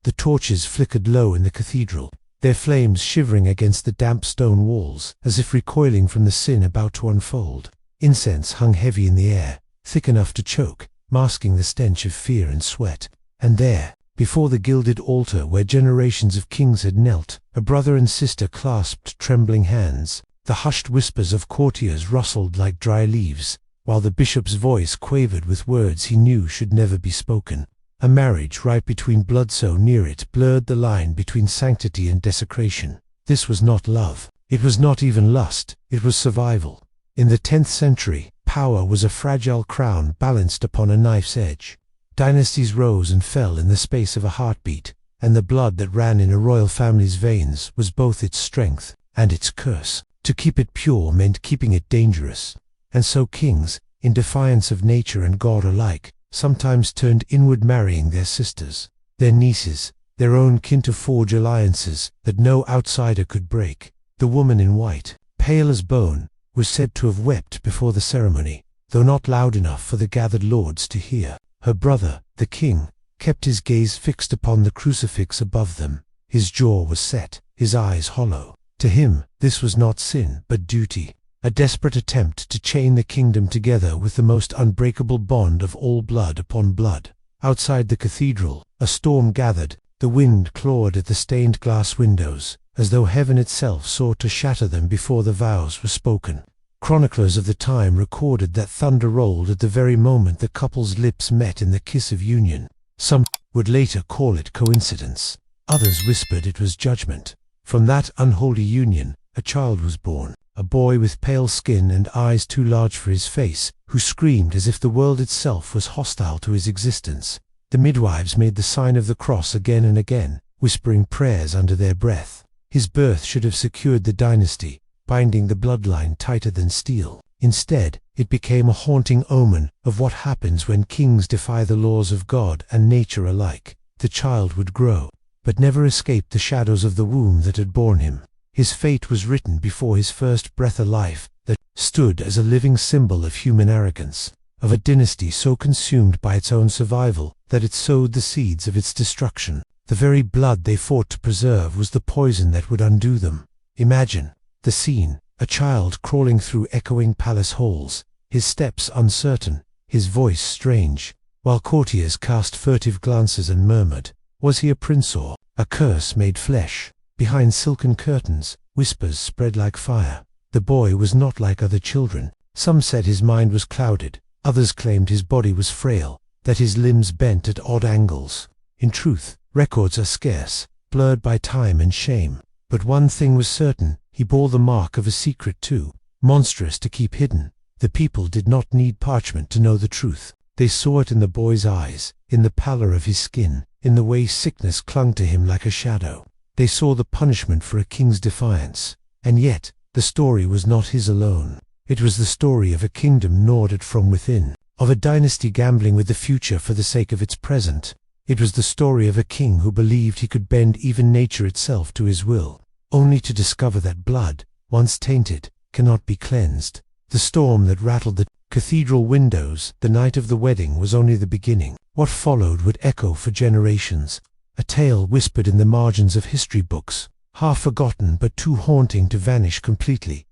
The torches flickered low in the cathedral, their flames shivering against the damp stone walls, as if recoiling from the sin about to unfold. Incense hung heavy in the air, thick enough to choke, masking the stench of fear and sweat. And there, before the gilded altar where generations of kings had knelt, a brother and sister clasped trembling hands. The hushed whispers of courtiers rustled like dry leaves, while the bishop's voice quavered with words he knew should never be spoken. A marriage right between blood so near it blurred the line between sanctity and desecration. This was not love. It was not even lust. It was survival. In the 10th century, power was a fragile crown balanced upon a knife's edge. Dynasties rose and fell in the space of a heartbeat, and the blood that ran in a royal family's veins was both its strength and its curse. To keep it pure meant keeping it dangerous. And so kings, in defiance of nature and God alike, sometimes turned inward, marrying their sisters, their nieces, their own kin, to forge alliances that no outsider could break. The woman in white, pale as bone, was said to have wept before the ceremony, though not loud enough for the gathered lords to hear. Her brother, the king, kept his gaze fixed upon the crucifix above them. His jaw was set, his eyes hollow. To him, this was not sin, but duty, a desperate attempt to chain the kingdom together with the most unbreakable bond of all, blood upon blood. Outside the cathedral, a storm gathered. The wind clawed at the stained glass windows, as though heaven itself sought to shatter them before the vows were spoken. Chroniclers of the time recorded that thunder rolled at the very moment the couple's lips met in the kiss of union. Some would later call it coincidence. Others whispered it was judgment. From that unholy union, a child was born, a boy with pale skin and eyes too large for his face, who screamed as if the world itself was hostile to his existence. The midwives made the sign of the cross again and again, whispering prayers under their breath. His birth should have secured the dynasty, binding the bloodline tighter than steel. Instead, it became a haunting omen of what happens when kings defy the laws of God and nature alike. The child would grow, but never escape the shadows of the womb that had borne him. His fate was written before his first breath of life, that stood as a living symbol of human arrogance, of a dynasty so consumed by its own survival that it sowed the seeds of its destruction. The very blood they fought to preserve was the poison that would undo them. Imagine the scene, a child crawling through echoing palace halls, his steps uncertain, his voice strange, while courtiers cast furtive glances and murmured, was he a prince or a curse made flesh? Behind silken curtains, whispers spread like fire. The boy was not like other children. Some said his mind was clouded, others claimed his body was frail, that his limbs bent at odd angles. In truth, records are scarce, blurred by time and shame. But one thing was certain, he bore the mark of a secret too, monstrous to keep hidden. The people did not need parchment to know the truth. They saw it in the boy's eyes, in the pallor of his skin, in the way sickness clung to him like a shadow. They saw the punishment for a king's defiance. And yet, the story was not his alone. It was the story of a kingdom gnawed at from within, of a dynasty gambling with the future for the sake of its present. It was the story of a king who believed he could bend even nature itself to his will, only to discover that blood, once tainted, cannot be cleansed. The storm that rattled the cathedral windows the night of the wedding was only the beginning. What followed would echo for generations, a tale whispered in the margins of history books, half forgotten but too haunting to vanish completely.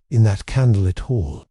In that candlelit hall,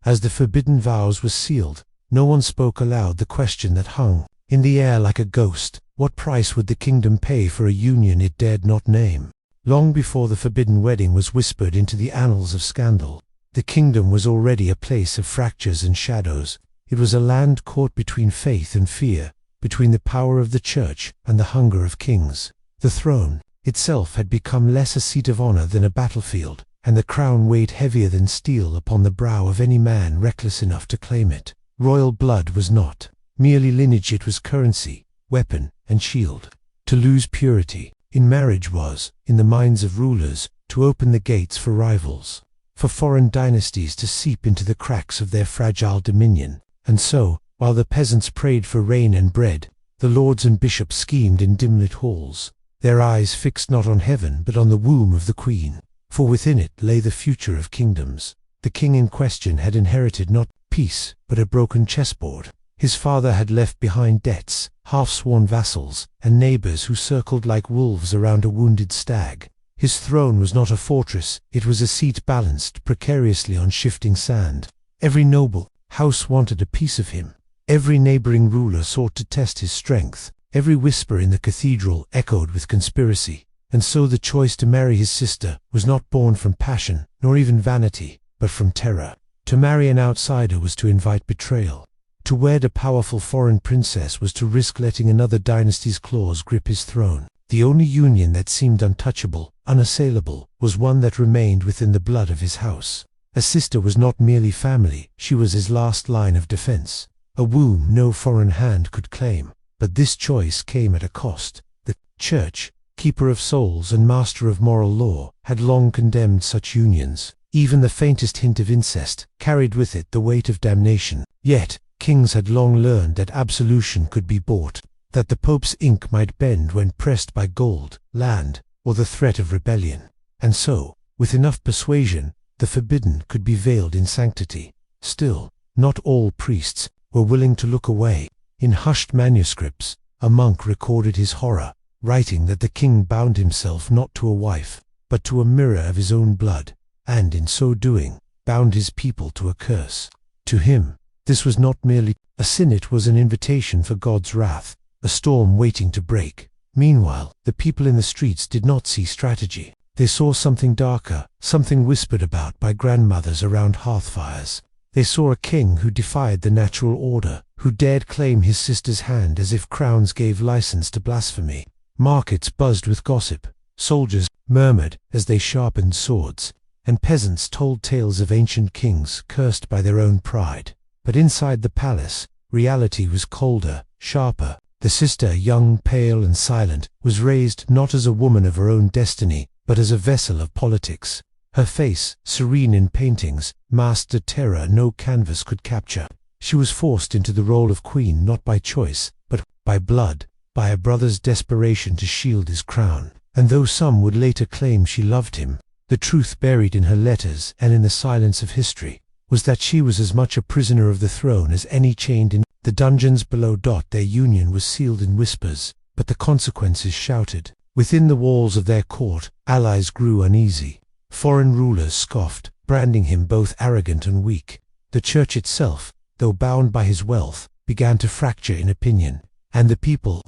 as the forbidden vows were sealed, no one spoke aloud the question that hung in the air like a ghost: what price would the kingdom pay for a union it dared not name? Long before the forbidden wedding was whispered into the annals of scandal, the kingdom was already a place of fractures and shadows. It was a land caught between faith and fear, between the power of the church and the hunger of kings. The throne itself had become less a seat of honor than a battlefield, and the crown weighed heavier than steel upon the brow of any man reckless enough to claim it. Royal blood was not merely lineage, it was currency, weapon, and shield. To lose purity in marriage was, in the minds of rulers, to open the gates for rivals, for foreign dynasties to seep into the cracks of their fragile dominion. And so, while the peasants prayed for rain and bread, the lords and bishops schemed in dim-lit halls, their eyes fixed not on heaven but on the womb of the queen. For within it lay the future of kingdoms. The king in question had inherited not peace, but a broken chessboard. His father had left behind debts, half-sworn vassals, and neighbors who circled like wolves around a wounded stag. His throne was not a fortress, it was a seat balanced precariously on shifting sand. Every noble house wanted a piece of him. Every neighboring ruler sought to test his strength. Every whisper in the cathedral echoed with conspiracy. And so the choice to marry his sister was not born from passion, nor even vanity, but from terror. To marry an outsider was to invite betrayal. To wed a powerful foreign princess was to risk letting another dynasty's claws grip his throne. The only union that seemed untouchable, unassailable, was one that remained within the blood of his house. A sister was not merely family, she was his last line of defense. A womb no foreign hand could claim. But this choice came at a cost. The Church, keeper of souls and master of moral law, had long condemned such unions. Even the faintest hint of incest carried with it the weight of damnation. Yet, kings had long learned that absolution could be bought, that the Pope's ink might bend when pressed by gold, land, or the threat of rebellion. And so, with enough persuasion, the forbidden could be veiled in sanctity. Still, not all priests were willing to look away. In hushed manuscripts, a monk recorded his horror, writing that the king bound himself not to a wife, but to a mirror of his own blood, and in so doing, bound his people to a curse. To him, this was not merely a sin, it was an invitation for God's wrath, a storm waiting to break. Meanwhile, the people in the streets did not see strategy. They saw something darker, something whispered about by grandmothers around hearthfires. They saw a king who defied the natural order, who dared claim his sister's hand as if crowns gave license to blasphemy. Markets buzzed with gossip, soldiers murmured as they sharpened swords, and peasants told tales of ancient kings cursed by their own pride. But inside the palace, reality was colder, sharper. The sister, young, pale, and silent, was raised not as a woman of her own destiny, but as a vessel of politics. Her face, serene in paintings, masked a terror no canvas could capture. She was forced into the role of queen not by choice, but by blood, by a brother's desperation to shield his crown. And though some would later claim she loved him, the truth buried in her letters and in the silence of history was that she was as much a prisoner of the throne as any chained in the dungeons below. Their union was sealed in whispers, but the consequences shouted. Within the walls of their court, allies grew uneasy. Foreign rulers scoffed, branding him both arrogant and weak. The church itself, though bound by his wealth, began to fracture in opinion. And the people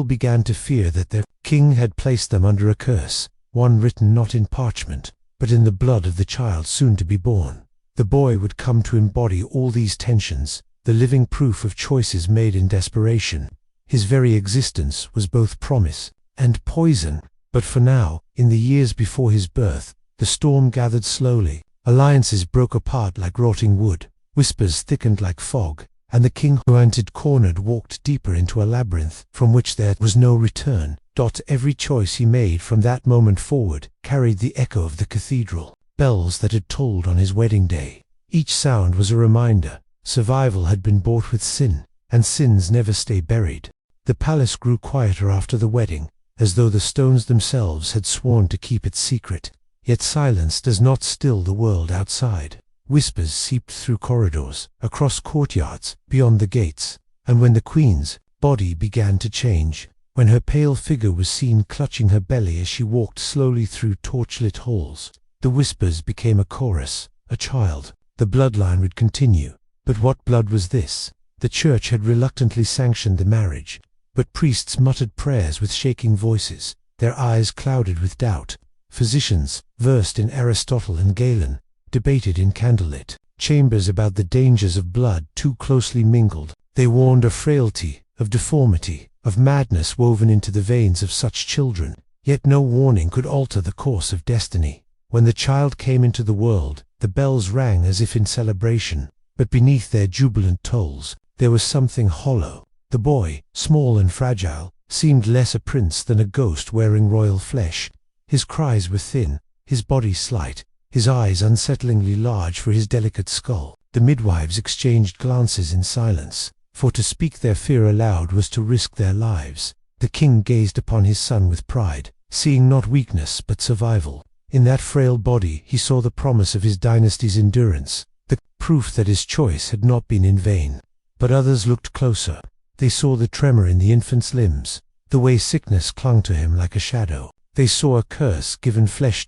began to fear that their king had placed them under a curse, one written not in parchment, but in the blood of the child soon to be born. The boy would come to embody all these tensions, the living proof of choices made in desperation. His very existence was both promise and poison. But for now, in the years before his birth, the storm gathered slowly. Alliances broke apart like rotting wood, whispers thickened like fog, and the king who entered cornered walked deeper into a labyrinth from which there was no return. Every choice he made from that moment forward carried the echo of the cathedral, bells that had tolled on his wedding day. Each sound was a reminder. Survival had been bought with sin, and sins never stay buried. The palace grew quieter after the wedding, as though the stones themselves had sworn to keep it secret. Yet silence does not still the world outside. Whispers seeped through corridors, across courtyards, beyond the gates, and when the queen's body began to change, when her pale figure was seen clutching her belly as she walked slowly through torchlit halls, the whispers became a chorus. A child, the bloodline would continue. But what blood was this? The church had reluctantly sanctioned the marriage, but priests muttered prayers with shaking voices, their eyes clouded with doubt. Physicians, versed in Aristotle and Galen, debated in candlelit chambers about the dangers of blood too closely mingled. They warned of frailty, of deformity, of madness woven into the veins of such children. Yet no warning could alter the course of destiny. When the child came into the world, the bells rang as if in celebration, but beneath their jubilant tolls, there was something hollow. The boy, small and fragile, seemed less a prince than a ghost wearing royal flesh. His cries were thin, his body slight, his eyes unsettlingly large for his delicate skull. The midwives exchanged glances in silence, for to speak their fear aloud was to risk their lives. The king gazed upon his son with pride, seeing not weakness but survival. In that frail body he saw the promise of his dynasty's endurance, the proof that his choice had not been in vain. but others looked closer. They saw the tremor in the infant's limbs, the way sickness clung to him like a shadow. They saw a curse given flesh.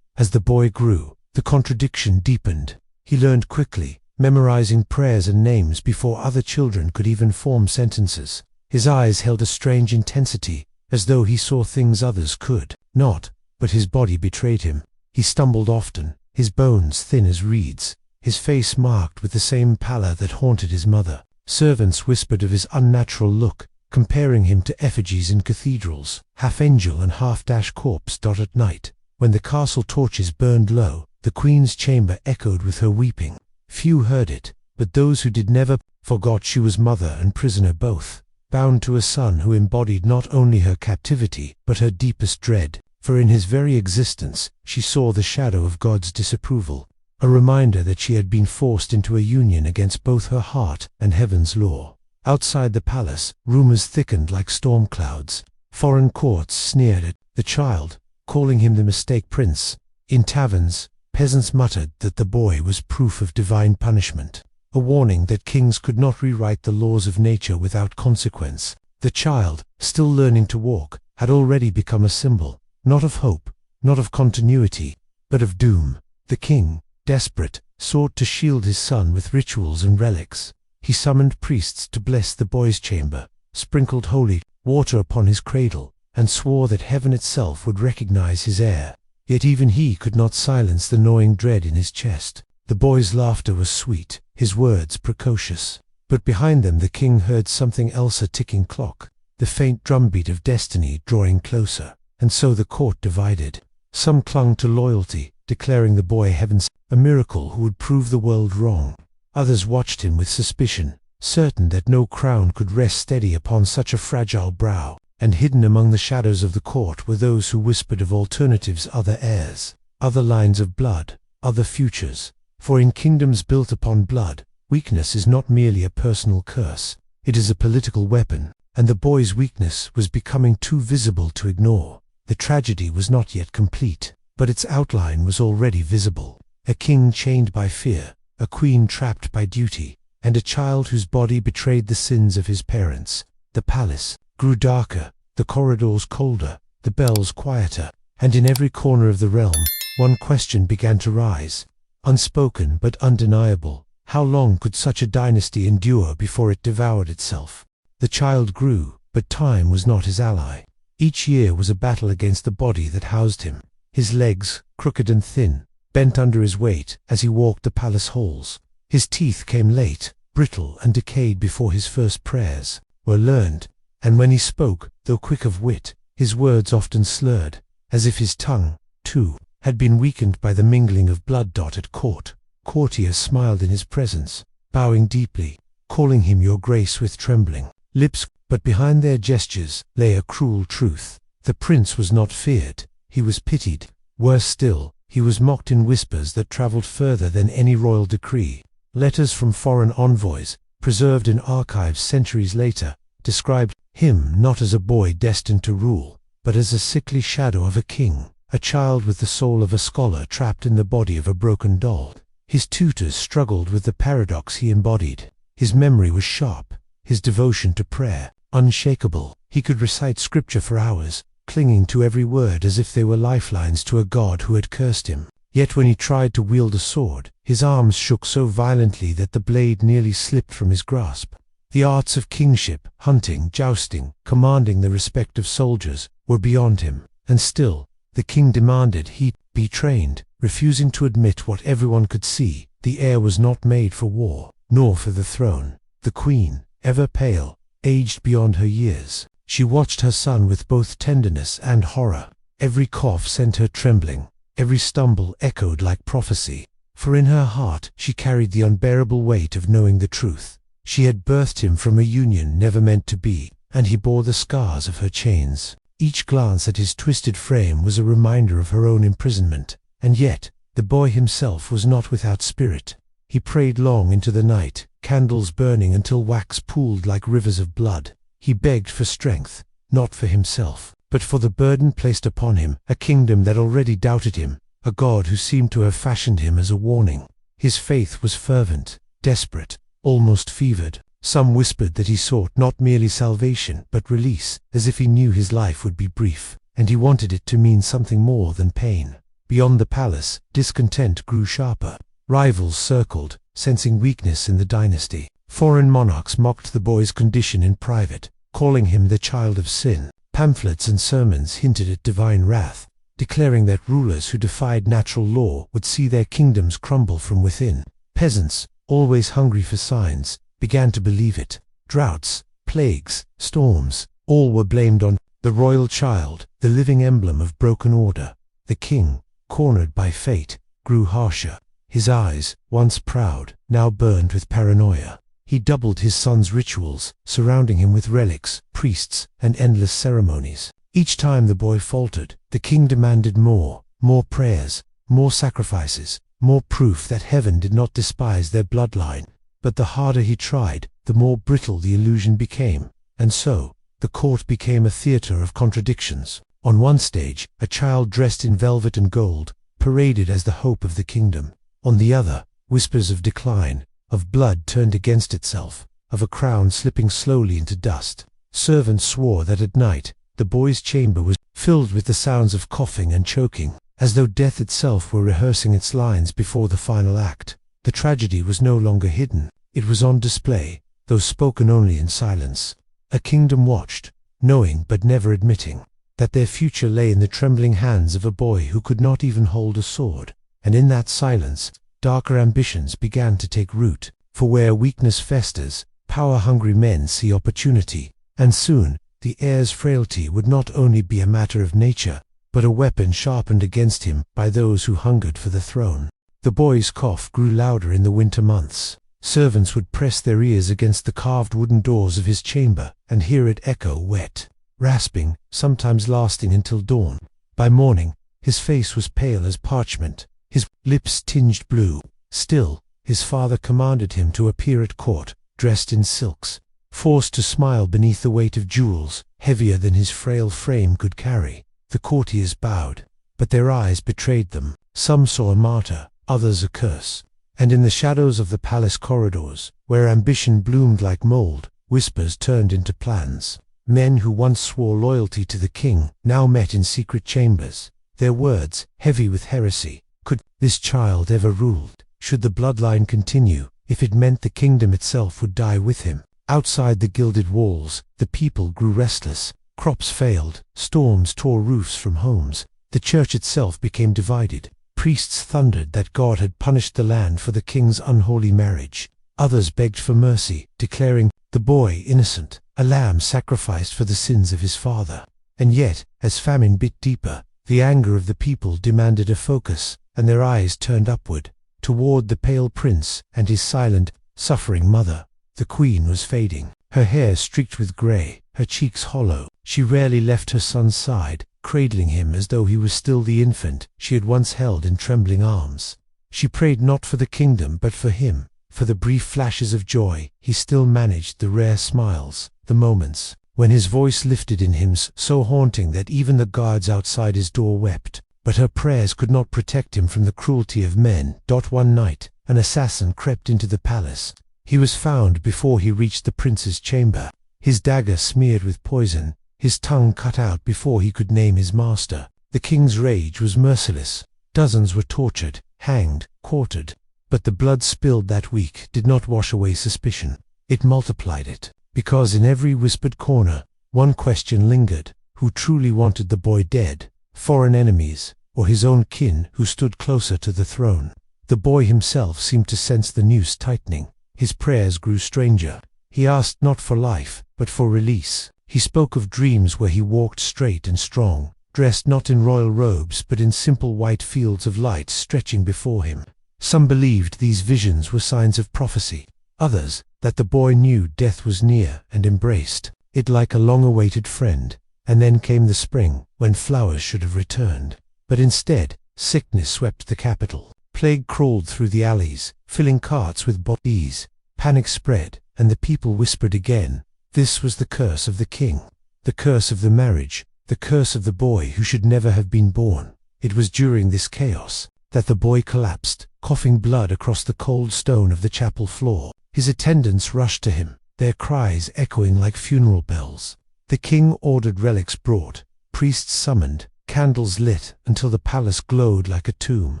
As the boy grew, the contradiction deepened. He learned quickly, memorizing prayers and names before other children could even form sentences. His eyes held a strange intensity, as though he saw things others could not, but his body betrayed him. He stumbled often, his bones thin as reeds, his face marked with the same pallor that haunted his mother. Servants whispered of his unnatural look, comparing him to effigies in cathedrals, half angel and half corpse. At night, when the castle torches burned low, the queen's chamber echoed with her weeping. Few heard it, but those who did never forgot she was mother and prisoner both, bound to a son who embodied not only her captivity, but her deepest dread, for in his very existence she saw the shadow of God's disapproval, a reminder that she had been forced into a union against both her heart and heaven's law. Outside the palace, rumors thickened like storm clouds. Foreign courts sneered at the child, calling him the mistake prince. In taverns, peasants muttered that the boy was proof of divine punishment, a warning that kings could not rewrite the laws of nature without consequence. The child, still learning to walk, had already become a symbol, not of hope, not of continuity, but of doom. The king, desperate, sought to shield his son with rituals and relics. He summoned priests to bless the boy's chamber, sprinkled holy water upon his cradle, and swore that heaven itself would recognize his heir. Yet even he could not silence the gnawing dread in his chest. The boy's laughter was sweet, his words precocious. But behind them the king heard something else, a ticking clock, the faint drumbeat of destiny drawing closer. And so the court divided. Some clung to loyalty, declaring the boy heaven's a miracle who would prove the world wrong. Others watched him with suspicion, certain that no crown could rest steady upon such a fragile brow. And hidden among the shadows of the court were those who whispered of alternatives, other heirs, other lines of blood, other futures. For in kingdoms built upon blood, weakness is not merely a personal curse, it is a political weapon, and the boy's weakness was becoming too visible to ignore. The tragedy was not yet complete, but its outline was already visible. A king chained by fear, a queen trapped by duty, and a child whose body betrayed the sins of his parents. The palace grew darker, the corridors colder, the bells quieter, and in every corner of the realm, one question began to rise, unspoken but undeniable. How long could such a dynasty endure before it devoured itself? The child grew, but time was not his ally. Each year was a battle against the body that housed him. His legs, crooked and thin, bent under his weight as he walked the palace halls. His teeth came late, brittle and decayed before his first prayers were learned. And when he spoke, though quick of wit, his words often slurred, as if his tongue, too, had been weakened by the mingling of blood. At court, courtiers smiled in his presence, bowing deeply, calling him your grace with trembling lips, but behind their gestures lay a cruel truth. The prince was not feared, he was pitied. Worse still, he was mocked in whispers that traveled further than any royal decree. Letters from foreign envoys, preserved in archives centuries later, described him not as a boy destined to rule, but as a sickly shadow of a king, a child with the soul of a scholar trapped in the body of a broken doll. His tutors struggled with the paradox he embodied. His memory was sharp, his devotion to prayer unshakable. He could recite scripture for hours, clinging to every word as if they were lifelines to a god who had cursed him. Yet when he tried to wield a sword, his arms shook so violently that the blade nearly slipped from his grasp. The arts of kingship, hunting, jousting, commanding the respect of soldiers, were beyond him, and still, the king demanded he be trained, refusing to admit what everyone could see. The heir was not made for war, nor for the throne. The queen, ever pale, aged beyond her years. She watched her son with both tenderness and horror. Every cough sent her trembling, every stumble echoed like prophecy, for in her heart she carried the unbearable weight of knowing the truth. She had birthed him from a union never meant to be, and he bore the scars of her chains. Each glance at his twisted frame was a reminder of her own imprisonment, and yet the boy himself was not without spirit. He prayed long into the night, candles burning until wax pooled like rivers of blood. He begged for strength, not for himself, but for the burden placed upon him, a kingdom that already doubted him, a God who seemed to have fashioned him as a warning. His faith was fervent, desperate, almost fevered. Some whispered that he sought not merely salvation but release, as if he knew his life would be brief, and he wanted it to mean something more than pain. Beyond the palace, discontent grew sharper. Rivals circled, sensing weakness in the dynasty. Foreign monarchs mocked the boy's condition in private, calling him the child of sin. Pamphlets and sermons hinted at divine wrath, declaring that rulers who defied natural law would see their kingdoms crumble from within. Peasants, always hungry for signs, began to believe it. Droughts, plagues, storms, all were blamed on the royal child, the living emblem of broken order. The king, cornered by fate, grew harsher. His eyes, once proud, now burned with paranoia. He doubled his son's rituals, surrounding him with relics, priests, and endless ceremonies. Each time the boy faltered, the king demanded more prayers, more sacrifices, more proof that heaven did not despise their bloodline. But the harder he tried, the more brittle the illusion became. And so, the court became a theater of contradictions. On one stage, a child dressed in velvet and gold, paraded as the hope of the kingdom. On the other, whispers of decline, of blood turned against itself, of a crown slipping slowly into dust. Servants swore that at night, the boy's chamber was filled with the sounds of coughing and choking, as though death itself were rehearsing its lines before the final act. The tragedy was no longer hidden. It was on display, though spoken only in silence. A kingdom watched, knowing but never admitting, that their future lay in the trembling hands of a boy who could not even hold a sword. And in that silence, darker ambitions began to take root, for where weakness festers, power-hungry men see opportunity, and soon, the heir's frailty would not only be a matter of nature, but a weapon sharpened against him by those who hungered for the throne. The boy's cough grew louder in the winter months. Servants would press their ears against the carved wooden doors of his chamber, and hear it echo wet, rasping, sometimes lasting until dawn. By morning, his face was pale as parchment, his lips tinged blue. Still, his father commanded him to appear at court, dressed in silks, forced to smile beneath the weight of jewels, heavier than his frail frame could carry. The courtiers bowed, but their eyes betrayed them. Some saw a martyr, others a curse. And in the shadows of the palace corridors, where ambition bloomed like mold, whispers turned into plans. Men who once swore loyalty to the king now met in secret chambers, their words heavy with heresy. Could this child ever rule? Should the bloodline continue, if it meant the kingdom itself would die with him? Outside the gilded walls, the people grew restless. Crops failed, storms tore roofs from homes. The church itself became divided. Priests thundered that God had punished the land for the king's unholy marriage. Others begged for mercy, declaring the boy innocent, a lamb sacrificed for the sins of his father. And yet, as famine bit deeper, the anger of the people demanded a focus, and their eyes turned upward, toward the pale prince and his silent, suffering mother. The queen was fading, her hair streaked with grey, her cheeks hollow. She rarely left her son's side, cradling him as though he was still the infant she had once held in trembling arms. She prayed not for the kingdom but for him, for the brief flashes of joy he still managed, the rare smiles, the moments when his voice lifted in hymns so haunting that even the guards outside his door wept. But her prayers could not protect him from the cruelty of men. One night, an assassin crept into the palace. He was found before he reached the prince's chamber, his dagger smeared with poison, his tongue cut out before he could name his master. The king's rage was merciless. Dozens were tortured, hanged, quartered. But the blood spilled that week did not wash away suspicion. It multiplied it, because in every whispered corner, one question lingered: who truly wanted the boy dead? Foreign enemies, or his own kin who stood closer to the throne? The boy himself seemed to sense the noose tightening. His prayers grew stranger. He asked not for life, but for release. He spoke of dreams where he walked straight and strong, dressed not in royal robes but in simple white fields of light stretching before him. Some believed these visions were signs of prophecy. Others, that the boy knew death was near and embraced it like a long-awaited friend. And then came the spring, when flowers should have returned. But instead, sickness swept the capital. Plague crawled through the alleys, filling carts with bodies. Panic spread, and the people whispered again. This was the curse of the king, the curse of the marriage, the curse of the boy who should never have been born. It was during this chaos that the boy collapsed, coughing blood across the cold stone of the chapel floor. His attendants rushed to him. their cries echoing like funeral bells. The king ordered relics brought, priests summoned, candles lit until the palace glowed like a tomb.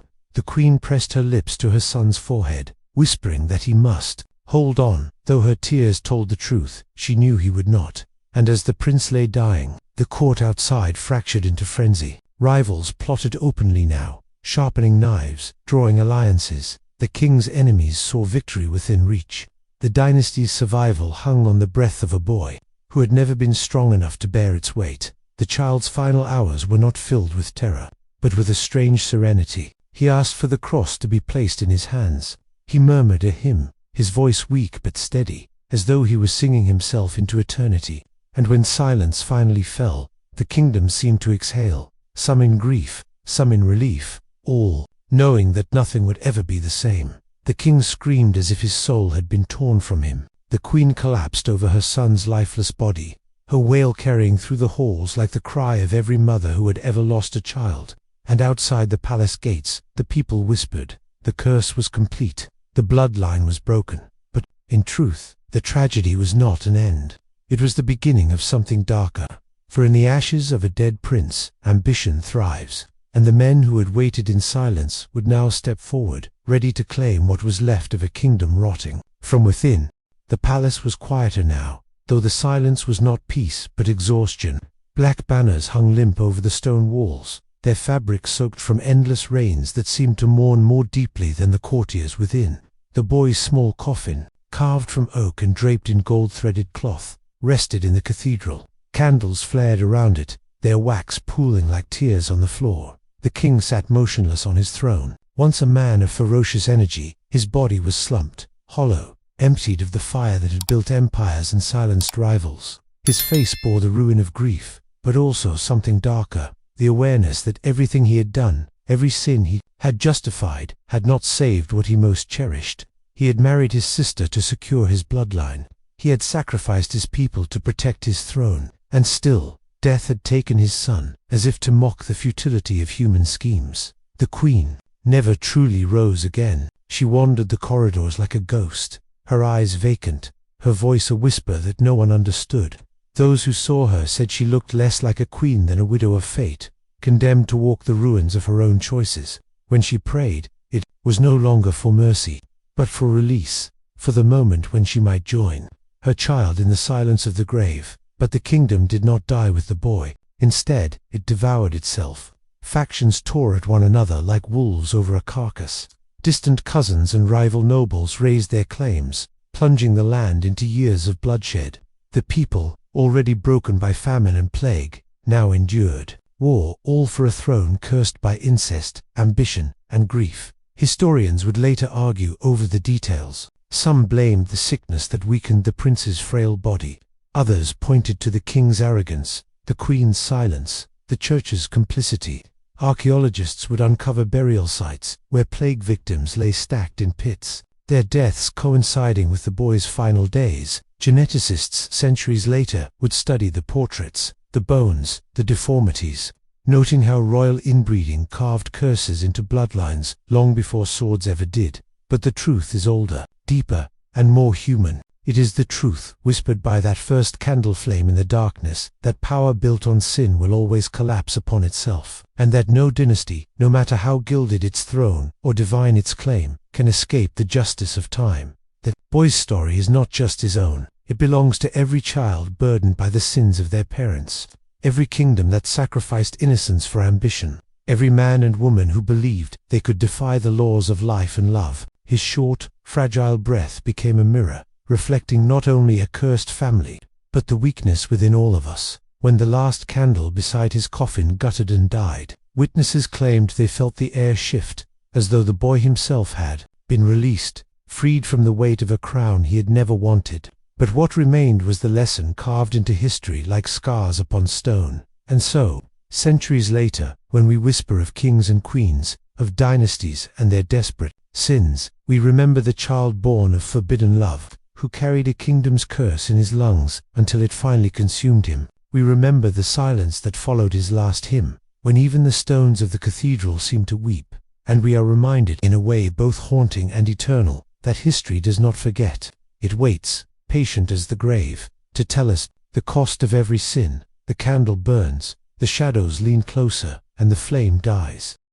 The queen pressed her lips to her son's forehead, whispering that he must hold on. Though her tears told the truth, she knew he would not. And as the prince lay dying, the court outside fractured into frenzy. Rivals plotted openly now, sharpening knives, drawing alliances. The king's enemies saw victory within reach. The dynasty's survival hung on the breath of a boy who had never been strong enough to bear its weight. The child's final hours were not filled with terror, but with a strange serenity. He asked for the cross to be placed in his hands. He murmured a hymn, his voice weak but steady, as though he was singing himself into eternity. And when silence finally fell, the kingdom seemed to exhale, some in grief, some in relief, all knowing that nothing would ever be the same. The king screamed as if his soul had been torn from him. The queen collapsed over her son's lifeless body, her wail carrying through the halls like the cry of every mother who had ever lost a child. And outside the palace gates, the people whispered, the curse was complete, the bloodline was broken. But, in truth, the tragedy was not an end. It was the beginning of something darker. For in the ashes of a dead prince, ambition thrives. And the men who had waited in silence would now step forward, ready to claim what was left of a kingdom rotting. From within, the palace was quieter now, though the silence was not peace but exhaustion. Black banners hung limp over the stone walls, their fabric soaked from endless rains that seemed to mourn more deeply than the courtiers within. The boy's small coffin, carved from oak and draped in gold-threaded cloth, rested in the cathedral. Candles flared around it, their wax pooling like tears on the floor. The king sat motionless on his throne. Once a man of ferocious energy, his body was slumped, hollow, emptied of the fire that had built empires and silenced rivals. His face bore the ruin of grief, but also something darker, the awareness that everything he had done, every sin he had justified, had not saved what he most cherished. He had married his sister to secure his bloodline. He had sacrificed his people to protect his throne, and still, death had taken his son, as if to mock the futility of human schemes. The queen never truly rose again. She wandered the corridors like a ghost, her eyes vacant, her voice a whisper that no one understood. Those who saw her said she looked less like a queen than a widow of fate, condemned to walk the ruins of her own choices. When she prayed, it was no longer for mercy, but for release, for the moment when she might join her child in the silence of the grave. But the kingdom did not die with the boy. Instead, it devoured itself. Factions tore at one another like wolves over a carcass. Distant cousins and rival nobles raised their claims, plunging the land into years of bloodshed. The people, already broken by famine and plague, now endured war, all for a throne cursed by incest, ambition, and grief. Historians would later argue over the details. Some blamed the sickness that weakened the prince's frail body. Others pointed to the king's arrogance, the queen's silence, the church's complicity. Archaeologists would uncover burial sites where plague victims lay stacked in pits, their deaths coinciding with the boy's final days. Geneticists centuries later would study the portraits, the bones, the deformities, noting how royal inbreeding carved curses into bloodlines long before swords ever did. But the truth is older, deeper, and more human. It is the truth, whispered by that first candle flame in the darkness, that power built on sin will always collapse upon itself, and that no dynasty, no matter how gilded its throne or divine its claim, can escape the justice of time. The boy's story is not just his own. It belongs to every child burdened by the sins of their parents, every kingdom that sacrificed innocence for ambition, every man and woman who believed they could defy the laws of life and love. His short, fragile breath became a mirror, reflecting not only a cursed family, but the weakness within all of us. When the last candle beside his coffin guttered and died, witnesses claimed they felt the air shift, as though the boy himself had been released, freed from the weight of a crown he had never wanted. But what remained was the lesson carved into history like scars upon stone. And so, centuries later, when we whisper of kings and queens, of dynasties and their desperate sins, we remember the child born of forbidden love, who carried a kingdom's curse in his lungs until it finally consumed him. We remember the silence that followed his last hymn, when even the stones of the cathedral seemed to weep. And we are reminded, in a way both haunting and eternal, that history does not forget. It waits, patient as the grave, to tell us the cost of every sin. The candle burns, the shadows lean closer, and the flame dies.